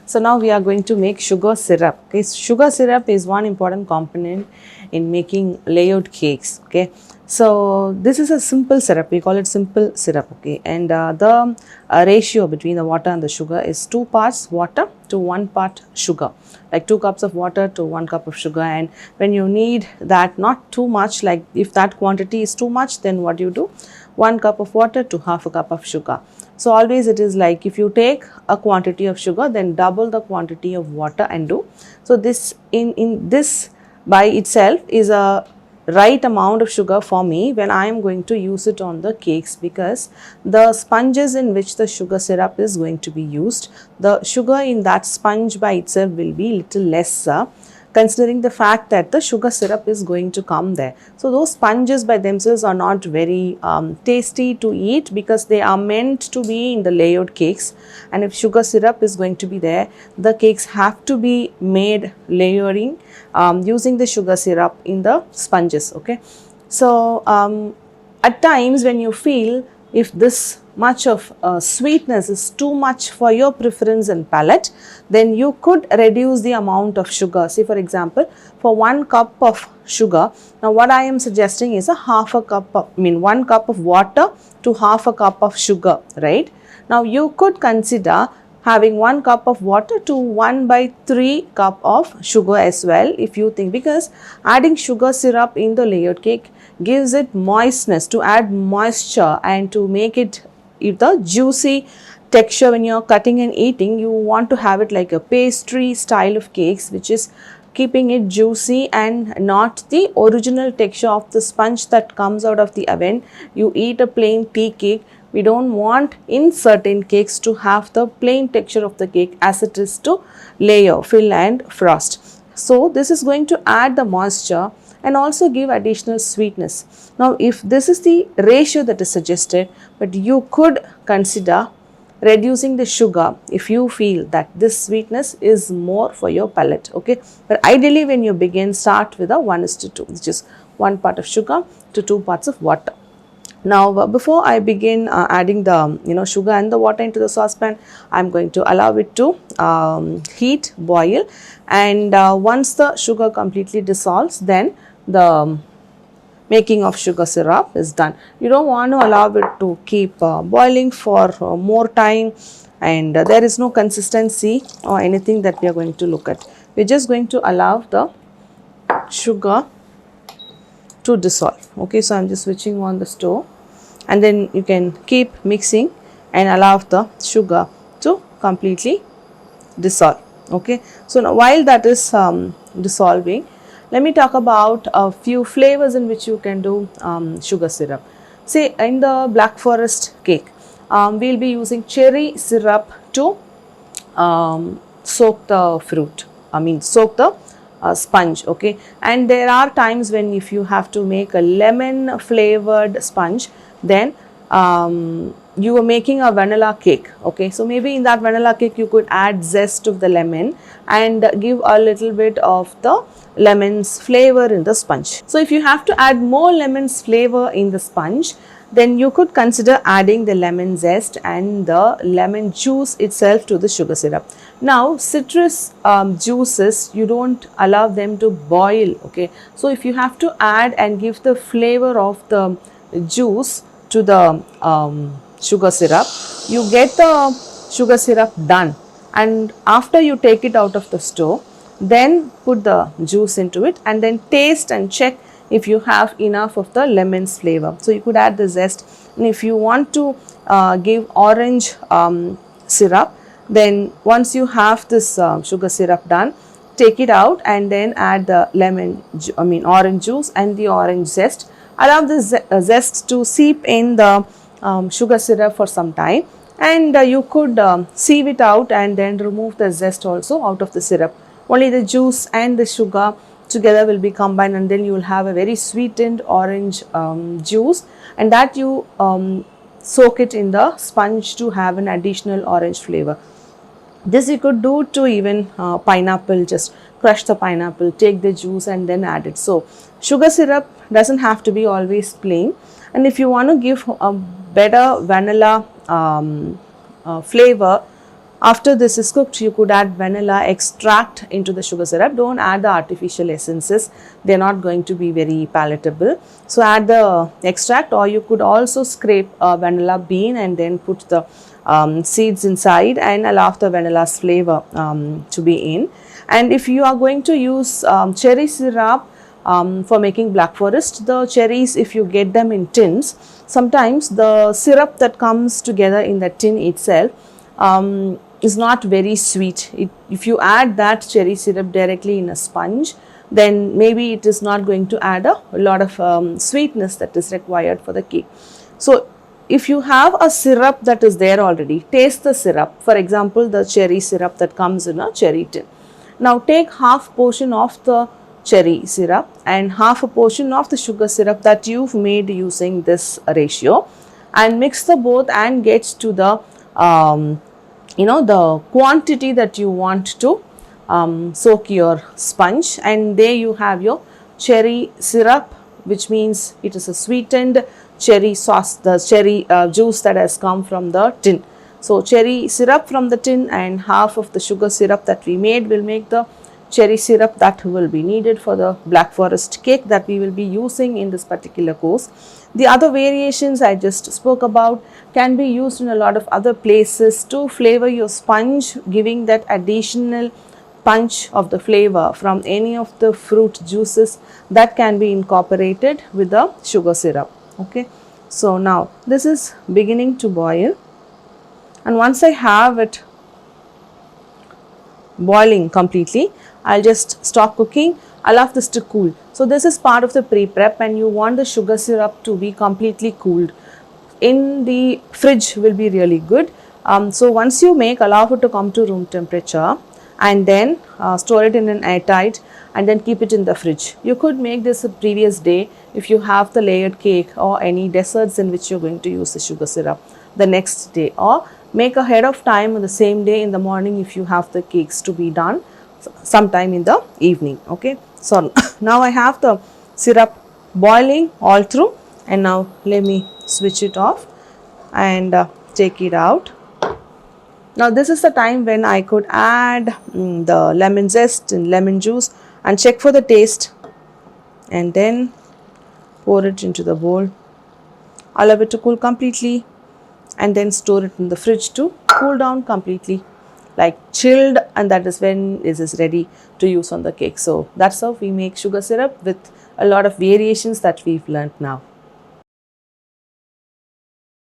So now we are going to make sugar syrup. Okay, sugar syrup is one important component in making layered cakes. Okay, so this is a simple syrup. We call it simple syrup. Okay, and the ratio between the water and the sugar is 2 parts water to 1 part sugar, like 2 cups of water to 1 cup of sugar. And when you need that not too much, like if that quantity is too much, then what you do, 1 cup of water to half a cup of sugar. So always it is like if you take a quantity of sugar, then double the quantity of water and do. So this in this by itself is a right amount of sugar for me when I am going to use it on the cakes, because the sponges in which the sugar syrup is going to be used, the sugar in that sponge by itself will be little lesser, considering the fact that the sugar syrup is going to come there. So those sponges by themselves are not very tasty to eat, because they are meant to be in the layered cakes, and if sugar syrup is going to be there, the cakes have to be made layering using the sugar syrup in the sponges. Okay, so at times when you feel if this much of sweetness is too much for your preference and palate, then you could reduce the amount of sugar. Say for example, for 1 cup of sugar, now what I am suggesting is a half a cup of, 1 cup of water to half a cup of sugar, right? Now you could consider having 1 cup of water to 1/3 cup of sugar as well, if you think, because adding sugar syrup in the layered cake gives it moistness, to add moisture and to make it the juicy texture when you are cutting and eating. You want to have it like a pastry style of cakes, which is keeping it juicy and not the original texture of the sponge that comes out of the oven. You eat a plain tea cake, we don't want in certain cakes to have the plain texture of the cake as it is to layer, fill and frost. So this is going to add the moisture and also give additional sweetness. Now if this is the ratio that is suggested, but you could consider reducing the sugar if you feel that this sweetness is more for your palate. Okay, but ideally when you begin, start with a 1:2, which is 1 part of sugar to 2 parts of water. Now before I begin adding the sugar and the water into the saucepan, I am going to allow it to heat, boil, and once the sugar completely dissolves, then the making of sugar syrup is done. You don't want to allow it to keep boiling for more time, and there is no consistency or anything that we are going to look at. We are just going to allow the sugar to dissolve. Okay, so I am just switching on the stove, and then you can keep mixing and allow the sugar to completely dissolve. Okay, so now while that is dissolving, let me talk about a few flavors in which you can do sugar syrup. Say in the Black Forest cake, we will be using cherry syrup to soak the fruit, soak the sponge. Okay, and there are times when if you have to make a lemon flavored sponge, then you are making a vanilla cake. Okay, so maybe in that vanilla cake you could add zest of the lemon and give a little bit of the lemon's flavor in the sponge. So if you have to add more lemon's flavor in the sponge, then you could consider adding the lemon zest and the lemon juice itself to the sugar syrup. Now citrus juices, you don't allow them to boil. Okay, so if you have to add and give the flavor of the juice to the sugar syrup, you get the sugar syrup done, and after you take it out of the stove, then put the juice into it and then taste and check if you have enough of the lemon's flavor. So you could add the zest, and if you want to give orange syrup, then once you have this sugar syrup done, take it out and then add the orange juice and the orange zest. Allow the zest to seep in the sugar syrup for some time, and you could sieve it out and then remove the zest also out of the syrup. Only the juice and the sugar together will be combined, and then you will have a very sweetened orange juice, and that you soak it in the sponge to have an additional orange flavor. This you could do to even pineapple. Just crush the pineapple, take the juice and then add it. So sugar syrup doesn't have to be always plain, and if you want to give a better vanilla flavor After this is cooked, you could add vanilla extract into the sugar syrup. Don't add the artificial essences, they are not going to be very palatable. So add the extract, or you could also scrape a vanilla bean and then put the seeds inside and allow the vanilla's flavor to be in. And if you are going to use cherry syrup for making black forest, the cherries, if you get them in tins, sometimes the syrup that comes together in the tin itself is not very sweet. If you add that cherry syrup directly in a sponge, then maybe it is not going to add a lot of sweetness that is required for the cake. So if you have a syrup that is there already, taste the syrup. For example, the cherry syrup that comes in a cherry tin. Now take half portion of the cherry syrup and half a portion of the sugar syrup that you've made using this ratio, and mix the both and get to the the quantity that you want to soak your sponge, and there you have your cherry syrup, which means it is a sweetened cherry sauce, the cherry juice that has come from the tin. So cherry syrup from the tin and half of the sugar syrup that we made will make the cherry syrup that will be needed for the black forest cake that we will be using in this particular course. The other variations I just spoke about can be used in a lot of other places to flavor your sponge, giving that additional punch of the flavor from any of the fruit juices that can be incorporated with the sugar syrup. Okay, so now this is beginning to boil, and once I have it boiling completely, I'll just stop cooking, allow this to cool. So this is part of the pre-prep, and you want the sugar syrup to be completely cooled. In the fridge will be really good. So once you make, allow it to come to room temperature, and then store it in an airtight, and then keep it in the fridge. You could make this a previous day if you have the layered cake or any desserts in which you're going to use the sugar syrup the next day, or make ahead of time on the same day in the morning if you have the cakes to be done sometime in the evening. Okay, so now I have the syrup boiling all through, and now let me switch it off and take it out. Now this is the time when I could add the lemon zest and lemon juice and check for the taste, and then pour it into the bowl, allow it to cool completely, and then store it in the fridge to cool down completely, like chilled, and that is when this is ready to use on the cake. So that's how we make sugar syrup with a lot of variations that we've learnt now.